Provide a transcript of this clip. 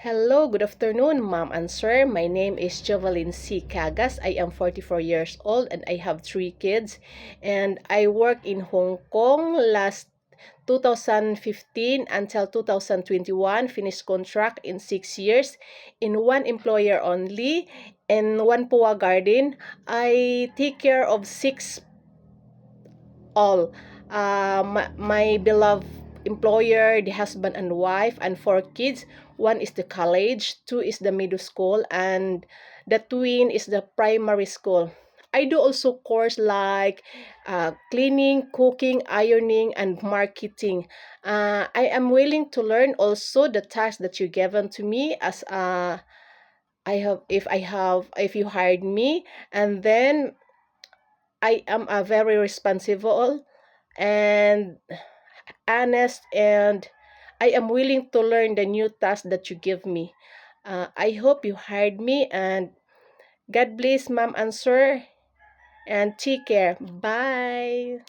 Hello, good afternoon, ma'am and sir. My name is Jovelyn C. Cagas. I am 44 years old and I have 3 kids. And I work in Hong Kong last 2015 until 2021, finished contract in 6 years in one employer only in one Pua Garden. I take care of 6 all. My beloved employer, the husband and wife, and 4 kids. One is the college, two is the middle school, and the twin is the primary school. I do also course like cleaning, cooking, ironing, and marketing. I am willing to learn also the tasks that you given to me as if you hired me, and then I am a very responsible and honest, and I am willing to learn the new task that you give me. I hope you hired me, and God bless, ma'am and sir, and take care. Bye.